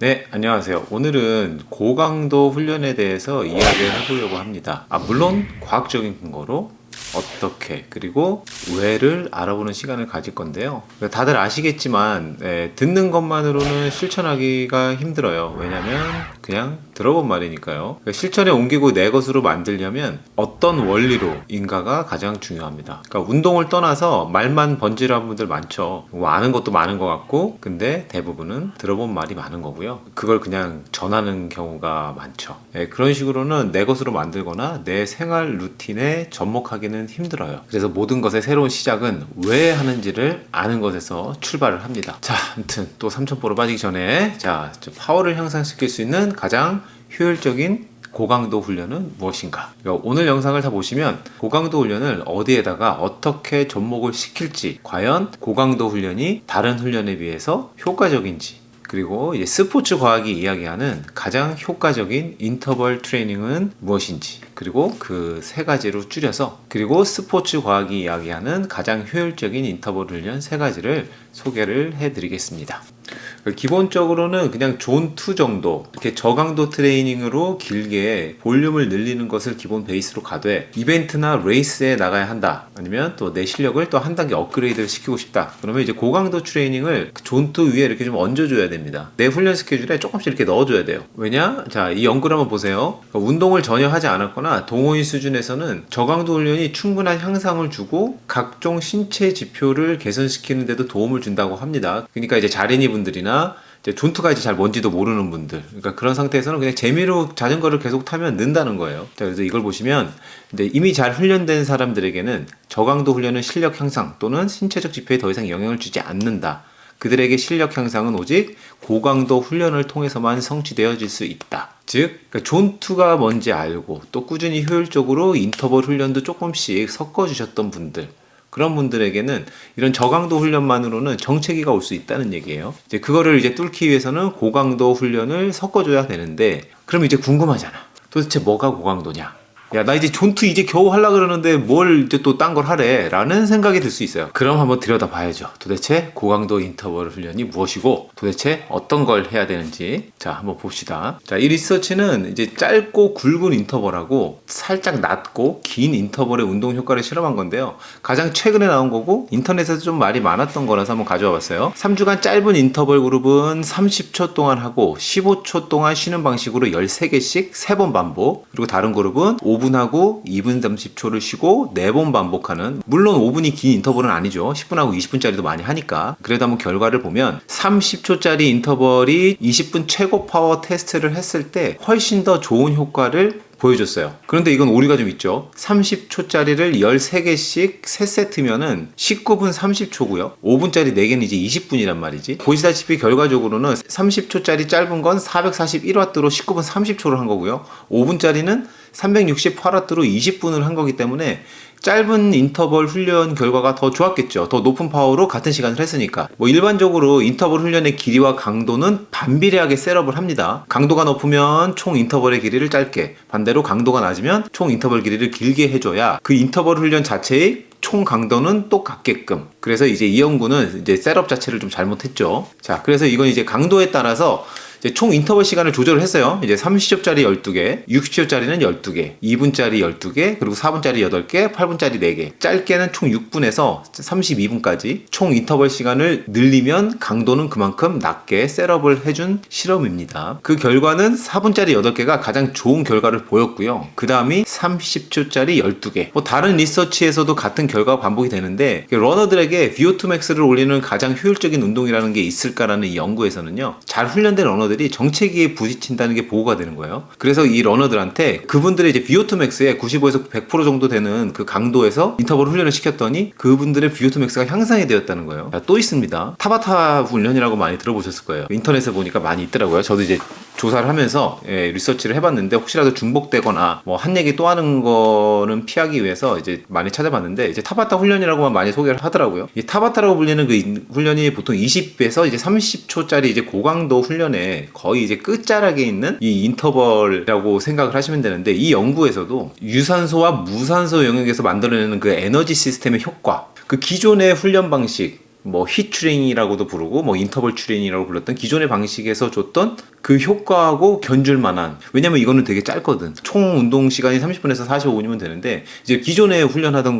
네, 안녕하세요. 오늘은 고강도 훈련에 대해서 이야기를 해보려고 합니다. 물론 과학적인 근거로 어떻게 그리고 왜를 알아보는 시간을 가질 건데요. 다들 아시겠지만 듣는 것만으로는 실천하기가 힘들어요. 왜냐면 그냥 들어본 말이니까요. 실천에 옮기고 내 것으로 만들려면 어떤 원리로 인가가 가장 중요합니다. 그러니까 운동을 떠나서 말만 번지르한 분들 많죠. 뭐 아는 것도 많은 것 같고, 근데 대부분은 들어본 말이 많은 거고요. 그걸 그냥 전하는 경우가 많죠. 그런 식으로는 내 것으로 만들거나 내 생활 루틴에 접목하기는 힘들어요. 그래서 모든 것의 새로운 시작은 왜 하는지를 아는 것에서 출발을 합니다. 자, 아무튼 또 삼천포로 빠지기 전에 파워를 향상시킬 수 있는 가장 효율적인 고강도 훈련은 무엇인가? 그러니까 오늘 영상을 다 보시면 고강도 훈련을 어디에다가 어떻게 접목을 시킬지, 과연 고강도 훈련이 다른 훈련에 비해서 효과적인지, 그리고 이제 스포츠 과학이 이야기하는 가장 효과적인 인터벌 트레이닝은 무엇인지, 그리고 그 세 가지로 줄여서, 그리고 스포츠 과학이 이야기하는 가장 효율적인 인터벌 훈련 세 가지를 소개를 해드리겠습니다. 기본적으로는 그냥 존2 정도 이렇게 저강도 트레이닝으로 길게 볼륨을 늘리는 것을 기본 베이스로 가되, 이벤트나 레이스에 나가야 한다, 아니면 또 내 실력을 또 한 단계 업그레이드를 시키고 싶다, 그러면 이제 고강도 트레이닝을 존2 위에 이렇게 좀 얹어줘야 됩니다. 내 훈련 스케줄에 조금씩 이렇게 넣어줘야 돼요. 왜냐? 자, 이 연구를 한번 보세요. 운동을 전혀 하지 않았거나 동호인 수준에서는 저강도 훈련이 충분한 향상을 주고 각종 신체 지표를 개선시키는 데도 도움을 준다고 합니다. 그러니까 이제 자린이 분들이나 이제 존투가 이제 잘 뭔지도 모르는 분들, 그러니까 그런 상태에서는 그냥 재미로 자전거를 계속 타면 는다는 거예요. 자, 그래서 이걸 보시면 이제 이미 잘 훈련된 사람들에게는 저강도 훈련은 실력 향상 또는 신체적 지표에 더 이상 영향을 주지 않는다. 그들에게 실력 향상은 오직 고강도 훈련을 통해서만 성취되어질 수 있다. 즉, 그러니까 존2가 뭔지 알고 또 꾸준히 효율적으로 인터벌 훈련도 조금씩 섞어주셨던 분들, 그런 분들에게는 이런 저강도 훈련만으로는 정체기가 올 수 있다는 얘기예요. 이제 그거를 이제 뚫기 위해서는 고강도 훈련을 섞어줘야 되는데, 그럼 이제 궁금하잖아. 도대체 뭐가 고강도냐? 야, 나 이제 존투 이제 겨우 하려고 그러는데 뭘 이제 또 딴 걸 하래? 라는 생각이 들 수 있어요. 그럼 한번 들여다 봐야죠. 도대체 고강도 인터벌 훈련이 무엇이고, 도대체 어떤 걸 해야 되는지. 자, 한번 봅시다. 자, 이 리서치는 이제 짧고 굵은 인터벌하고 살짝 낮고 긴 인터벌의 운동 효과를 실험한 건데요. 가장 최근에 나온 거고, 인터넷에서 좀 말이 많았던 거라서 한번 가져와 봤어요. 3주간 짧은 인터벌 그룹은 30초 동안 하고 15초 동안 쉬는 방식으로 13개씩 3번 반복, 그리고 다른 그룹은 5분 하고 2분 30초를 쉬고 4번 반복하는, 물론 5분이 긴 인터벌은 아니죠. 10분하고 20분짜리도 많이 하니까. 그래도 한번 결과를 보면 30초짜리 인터벌이 20분 최고 파워 테스트를 했을 때 훨씬 더 좋은 효과를 보여줬어요. 그런데 이건 오류가 좀 있죠. 30초짜리를 13개씩 3세트면은 19분 30초고요. 5분짜리 4개는 이제 20분이란 말이지. 보시다시피 결과적으로는 30초짜리 짧은 건 441W로 19분 30초를 한 거고요. 5분짜리는 368W로 20분을 한 거기 때문에 짧은 인터벌 훈련 결과가 더 좋았겠죠. 더 높은 파워로 같은 시간을 했으니까. 일반적으로 인터벌 훈련의 길이와 강도는 반비례하게 셋업을 합니다. 강도가 높으면 총 인터벌의 길이를 짧게, 반대로 강도가 낮으면 총 인터벌 길이를 길게 해줘야 그 인터벌 훈련 자체의 총 강도는 똑같게끔. 그래서 이제 이 연구는 이제 셋업 자체를 좀 잘못했죠. 자, 그래서 이건 이제 강도에 따라서 이제 총 인터벌 시간을 조절을 했어요. 이제 30초짜리 12개, 60초짜리는 12개, 2분짜리 12개, 그리고 4분짜리 8개, 8분짜리 4개. 짧게는 총 6분에서 32분까지 총 인터벌 시간을 늘리면 강도는 그만큼 낮게 셋업을 해준 실험입니다. 그 결과는 4분짜리 8개가 가장 좋은 결과를 보였고요. 그 다음이 30초짜리 12개. 다른 리서치에서도 같은 결과가 반복이 되는데, 러너들에게 VO2max를 올리는 가장 효율적인 운동이라는 게 있을까라는 이 연구에서는요, 잘 훈련된 러너들이 정체기에 부딪힌다는 게 보고가 되는 거예요. 그래서 이 러너들한테 그분들의 이제 VO2max의 95에서 100% 정도 되는 그 강도에서 인터벌 훈련을 시켰더니 그분들의 VO2max가 향상이 되었다는 거예요. 자, 또 있습니다. 타바타 훈련이라고 많이 들어보셨을 거예요. 인터넷에 보니까 많이 있더라고요. 저도 이제 조사를 하면서 리서치를 해봤는데, 혹시라도 중복되거나 한 얘기 또 하는 거는 피하기 위해서 이제 많이 찾아봤는데, 이제 타바타 훈련이라고만 많이 소개를 하더라고요. 이 타바타라고 불리는 그 훈련이 보통 20에서 이제 30초짜리 이제 고강도 훈련에 거의 이제 끝자락에 있는 이 인터벌이라고 생각을 하시면 되는데, 이 연구에서도 유산소와 무산소 영역에서 만들어내는 그 에너지 시스템의 효과, 그 기존의 훈련 방식, 뭐 히트 트레이닝이라고도 부르고 뭐 인터벌 트레이닝이라고 불렀던 기존의 방식에서 줬던 그 효과하고 견줄 만한, 왜냐면 이거는 되게 짧거든. 총 운동 시간이 30분에서 45분이면 되는데 이제 기존에 훈련하던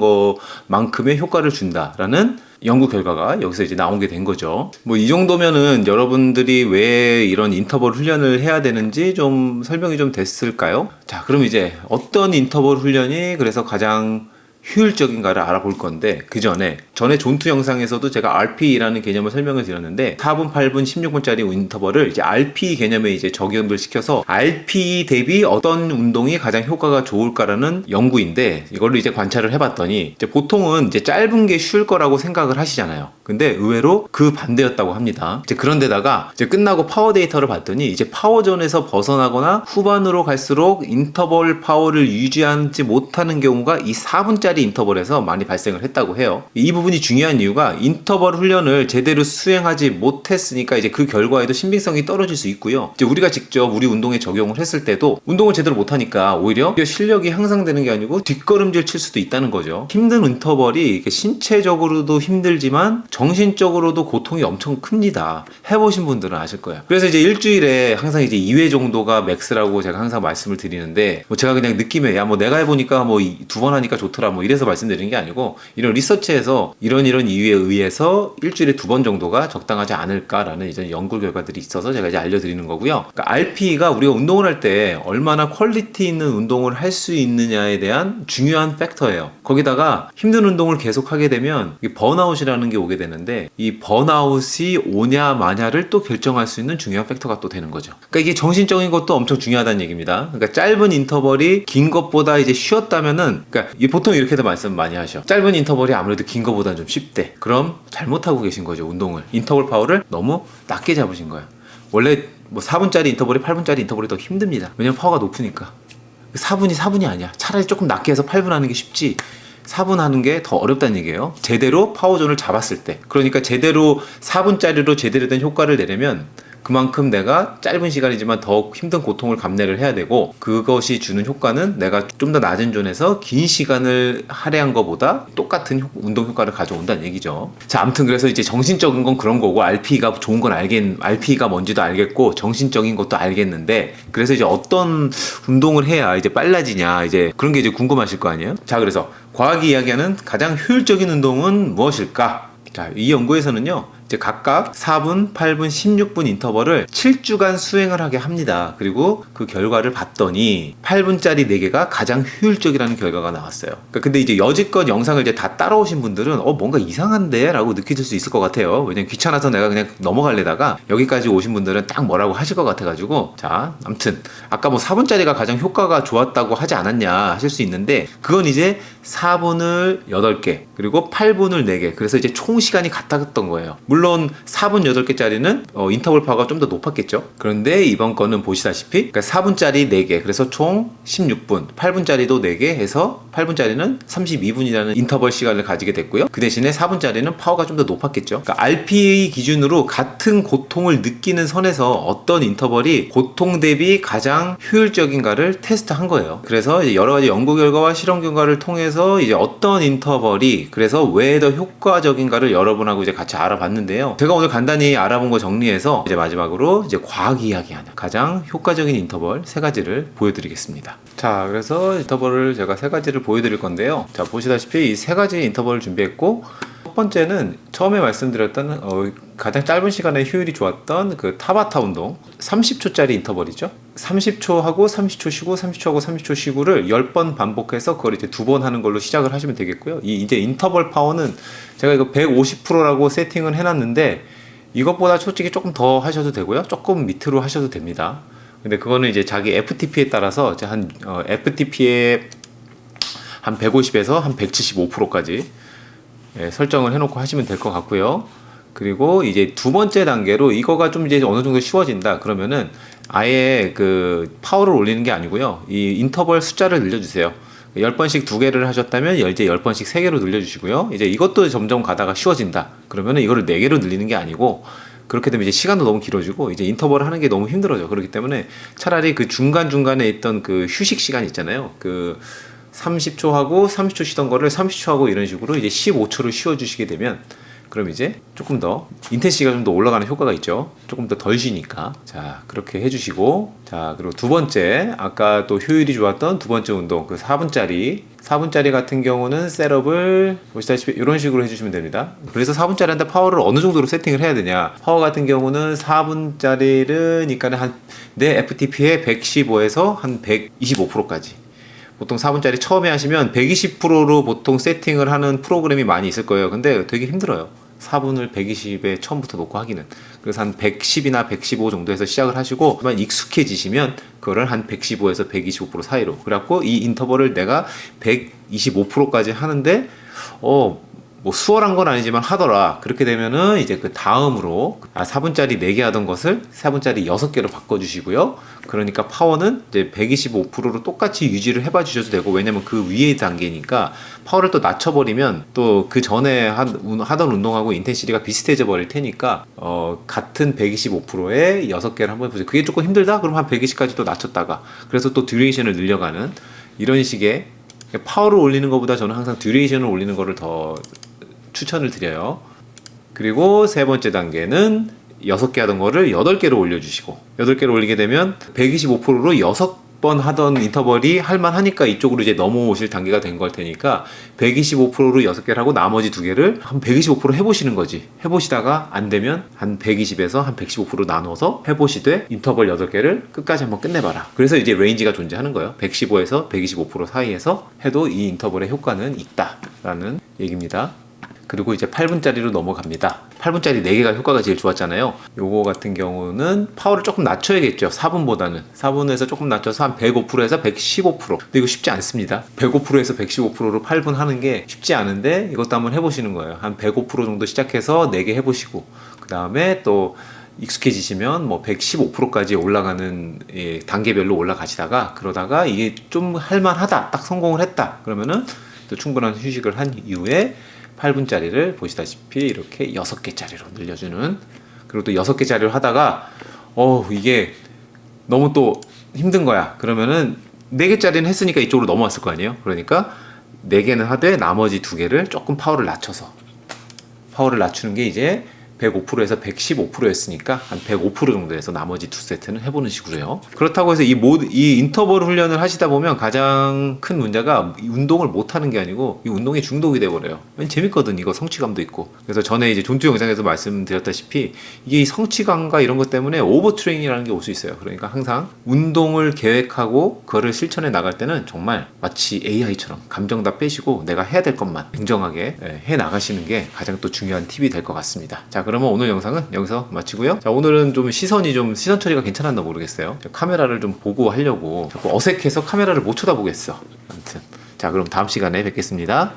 것만큼의 효과를 준다라는 연구 결과가 여기서 이제 나온 게 된 거죠. 뭐 이 정도면은 여러분들이 왜 이런 인터벌 훈련을 해야 되는지 좀 설명이 좀 됐을까요? 자, 그럼 이제 어떤 인터벌 훈련이 그래서 가장 효율적인가를 알아볼 건데, 그 전에 존투 영상에서도 제가 RPE라는 개념을 설명을 드렸는데 4분, 8분, 16분짜리 인터벌을 이제 RPE 개념에 이제 적용을 시켜서 RPE 대비 어떤 운동이 가장 효과가 좋을까라는 연구인데, 이걸로 이제 관찰을 해봤더니 이제 보통은 이제 짧은 게 쉬울 거라고 생각을 하시잖아요. 근데 의외로 그 반대였다고 합니다. 이제 그런데다가 이제 끝나고 파워 데이터를 봤더니 이제 파워존에서 벗어나거나 후반으로 갈수록 인터벌 파워를 유지하지 못하는 경우가 이 4분짜리 인터벌에서 많이 발생을 했다고 해요. 이 부분이 중요한 이유가 인터벌 훈련을 제대로 수행하지 못했으니까 이제 그 결과에도 신빙성이 떨어질 수 있고요. 이제 우리가 직접 우리 운동에 적용을 했을 때도 운동을 제대로 못하니까 오히려 실력이 향상되는 게 아니고 뒷걸음질 칠 수도 있다는 거죠. 힘든 인터벌이 신체적으로도 힘들지만 정신적으로도 고통이 엄청 큽니다. 해보신 분들은 아실 거예요. 그래서 이제 일주일에 항상 이제 2회 정도가 맥스라고 제가 항상 말씀을 드리는데, 뭐 제가 그냥 느낌에 야 뭐 내가 해보니까 뭐 2번 하니까 좋더라 뭐 이래서 말씀드리는 게 아니고, 이런 리서치에서 이런 이유에 의해서 일주일에 2번 정도가 적당하지 않을까라는 이제 연구 결과들이 있어서 제가 이제 알려드리는 거고요. 그러니까 RPE가 우리가 운동을 할 때 얼마나 퀄리티 있는 운동을 할 수 있느냐에 대한 중요한 팩터예요. 거기다가 힘든 운동을 계속 하게 되면 번아웃이라는 게 오게 되는데, 이 번아웃이 오냐 마냐를 또 결정할 수 있는 중요한 팩터가 또 되는 거죠. 그러니까 이게 정신적인 것도 엄청 중요하다는 얘기입니다. 그러니까 짧은 인터벌이 긴 것보다 이제 쉬었다면은, 그러니까 보통 이렇게도 말씀 많이 하셔. 짧은 인터벌이 아무래도 긴 것보다는 좀 쉽대. 그럼 잘못하고 계신 거죠, 운동을. 인터벌 파워를 너무 낮게 잡으신 거야. 원래 뭐 4분짜리 인터벌이 8분짜리 인터벌이 더 힘듭니다. 왜냐면 파워가 높으니까. 4분이 아니야. 차라리 조금 낮게 해서 8분 하는 게 쉽지 4분 하는 게 더 어렵다는 얘기예요. 제대로 파워존을 잡았을 때. 그러니까 제대로 4분짜리로 제대로 된 효과를 내려면 그만큼 내가 짧은 시간이지만 더 힘든 고통을 감내를 해야 되고, 그것이 주는 효과는 내가 좀 더 낮은 존에서 긴 시간을 할애한 것보다 똑같은 운동 효과를 가져온다는 얘기죠. 자, 아무튼 그래서 이제 정신적인 건 그런 거고, RPE가 좋은 건 RPE가 뭔지도 알겠고 정신적인 것도 알겠는데, 그래서 이제 어떤 운동을 해야 이제 빨라지냐, 이제 그런 게 이제 궁금하실 거 아니에요. 자, 그래서 과학이 이야기하는 가장 효율적인 운동은 무엇일까? 자, 이 연구에서는요, 이제 각각 4분, 8분, 16분 인터벌을 7주간 수행을 하게 합니다. 그리고 그 결과를 봤더니 8분짜리 4개가 가장 효율적이라는 결과가 나왔어요. 그러니까 근데 이제 여지껏 영상을 이제 다 따라오신 분들은 뭔가 이상한데? 라고 느끼실 수 있을 것 같아요. 왜냐면 귀찮아서 내가 그냥 넘어갈래다가 여기까지 오신 분들은 딱 뭐라고 하실 것 같아가지고, 자, 아무튼 아까 뭐 4분짜리가 가장 효과가 좋았다고 하지 않았냐 하실 수 있는데, 그건 이제 4분을 8개 그리고 8분을 4개, 그래서 이제 총 시간이 같았던 거예요. 물론 4분 8개짜리는 인터벌 파워가 좀 더 높았겠죠. 그런데 이번 거는 보시다시피, 그러니까 4분짜리 4개, 그래서 총 16분, 8분짜리도 4개 해서 8분짜리는 32분이라는 인터벌 시간을 가지게 됐고요. 그 대신에 4분짜리는 파워가 좀 더 높았겠죠. 그러니까 RPE 기준으로 같은 고통을 느끼는 선에서 어떤 인터벌이 고통 대비 가장 효율적인가를 테스트한 거예요. 그래서 이제 여러 가지 연구 결과와 실험 결과를 통해서 이제 어떤 인터벌이 그래서 왜 더 효과적인가를 여러분하고 이제 같이 알아봤는데요. 제가 오늘 간단히 알아본 거 정리해서 이제 마지막으로 이제 과학 이야기하는 가장 효과적인 인터벌 3가지를 보여드리겠습니다. 자, 그래서 인터벌을 제가 3가지를 보여드릴 건데요. 자, 보시다시피 이 3가지 인터벌을 준비했고, 첫 번째는 처음에 말씀드렸던 가장 짧은 시간에 효율이 좋았던 그 타바타 운동, 30초짜리 인터벌이죠. 30초 하고 30초 쉬고 30초 하고 30초 쉬고를 10번 반복해서 그걸 이제 2번 하는 걸로 시작을 하시면 되겠고요. 이제 인터벌 파워는 제가 이거 150%라고 세팅을 해놨는데, 이것보다 솔직히 조금 더 하셔도 되고요. 조금 밑으로 하셔도 됩니다. 근데 그거는 이제 자기 FTP에 따라서 한 FTP에 한 150에서 한 175%까지 설정을 해놓고 하시면 될 것 같고요. 그리고 이제 두 번째 단계로 이거가 좀 이제 어느 정도 쉬워진다 그러면은 아예 그 파워를 올리는 게 아니고요, 이 인터벌 숫자를 늘려주세요. 10번씩 2개를 하셨다면 이제 10번씩 3개로 늘려주시고요. 이제 이것도 점점 가다가 쉬워진다 그러면은 이거를 4개로 늘리는 게 아니고, 그렇게 되면 이제 시간도 너무 길어지고 이제 인터벌을 하는 게 너무 힘들어져. 그렇기 때문에 차라리 그 중간중간에 있던 그 휴식 시간 있잖아요. 그 30초 하고 30초 쉬던 거를 30초 하고 이런 식으로 이제 15초를 쉬어주시게 되면 그럼 이제 조금 더 인텐시티가 좀 더 올라가는 효과가 있죠. 조금 더 덜 쉬니까. 자, 그렇게 해주시고, 자, 그리고 두 번째, 아까 또 효율이 좋았던 두 번째 운동, 그 4분짜리 같은 경우는 셋업을 보시다시피 이런 식으로 해주시면 됩니다. 그래서 4분짜리한테 파워를 어느 정도로 세팅을 해야 되냐. 파워 같은 경우는 4분짜리니까 내 FTP의 115에서 한 125%까지. 보통 4분짜리 처음에 하시면 120%로 보통 세팅을 하는 프로그램이 많이 있을 거예요. 근데 되게 힘들어요. 4분을 120에 처음부터 놓고 하기는. 그래서 한 110이나 115 정도에서 시작을 하시고, 익숙해지시면 그거를 한 115에서 125% 사이로. 그래갖고 이 인터벌을 내가 125%까지 하는데, 뭐 수월한 건 아니지만 하더라. 그렇게 되면은 이제 그 다음으로 4분짜리 4개 하던 것을 4분짜리 6개로 바꿔주시고요. 그러니까 파워는 이제 125%로 똑같이 유지를 해봐 주셔도 되고, 왜냐면 그 위의 단계니까 파워를 또 낮춰버리면 또 그 전에 하던 운동하고 인텐시티가 비슷해져 버릴 테니까 같은 125%에 6개를 한번 해보세요. 그게 조금 힘들다? 그럼 한 120까지 또 낮췄다가, 그래서 또 듀레이션을 늘려가는 이런 식의, 파워를 올리는 것보다 저는 항상 듀레이션을 올리는 거를 더 추천을 드려요. 그리고 세 번째 단계는 6개 하던 거를 8개로 올려주시고, 8개로 올리게 되면 125%로 6번 하던 인터벌이 할만하니까 이쪽으로 이제 넘어오실 단계가 된 걸 테니까 125%로 6개를 하고 나머지 2개를 한 125% 해보시는 거지. 해보시다가 안 되면 한 120에서 한 115% 나눠서 해보시되 인터벌 8개를 끝까지 한번 끝내봐라. 그래서 이제 레인지가 존재하는 거예요. 115에서 125% 사이에서 해도 이 인터벌의 효과는 있다라는 얘기입니다. 그리고 이제 8분짜리로 넘어갑니다. 8분짜리 4개가 효과가 제일 좋았잖아요. 요거 같은 경우는 파워를 조금 낮춰야겠죠. 4분보다는. 4분에서 조금 낮춰서 한 105%에서 115%. 근데 이거 쉽지 않습니다. 105%에서 115%로 8분 하는 게 쉽지 않은데 이것도 한번 해보시는 거예요. 한 105% 정도 시작해서 4개 해보시고, 그 다음에 또 익숙해지시면 뭐 115%까지 올라가는 단계별로 올라가시다가, 그러다가 이게 좀 할만하다, 딱 성공을 했다 그러면은 또 충분한 휴식을 한 이후에 8분짜리를 보시다시피 이렇게 6개짜리로 늘려주는. 그리고 또 6개짜리로 하다가 이게 너무 또 힘든 거야. 그러면은 4개짜리는 했으니까 이쪽으로 넘어왔을 거 아니에요. 그러니까 4개는 하되 나머지 2개를 조금 파워를 낮춰서, 파워를 낮추는 게 이제 105%에서 115%였으니까 한 105% 정도에서 나머지 2세트는 해보는 식으로요. 그렇다고 해서 이 인터벌 훈련을 하시다 보면 가장 큰 문제가 운동을 못하는 게 아니고 이 운동에 중독이 돼버려요. 재밌거든. 이거 성취감도 있고. 그래서 전에 이제 존투 영상에서 말씀드렸다시피 이게 성취감과 이런 것 때문에 오버트레이닝이라는 게 올 수 있어요. 그러니까 항상 운동을 계획하고 그거를 실천해 나갈 때는 정말 마치 AI처럼 감정 다 빼시고 내가 해야 될 것만 냉정하게 해 나가시는 게 가장 또 중요한 팁이 될 것 같습니다. 자, 그러면 오늘 영상은 여기서 마치고요. 자, 오늘은 좀 시선 처리가 괜찮았나 모르겠어요. 카메라를 좀 보고 하려고 자꾸 어색해서 카메라를 못 쳐다보겠어. 아무튼 자, 그럼 다음 시간에 뵙겠습니다.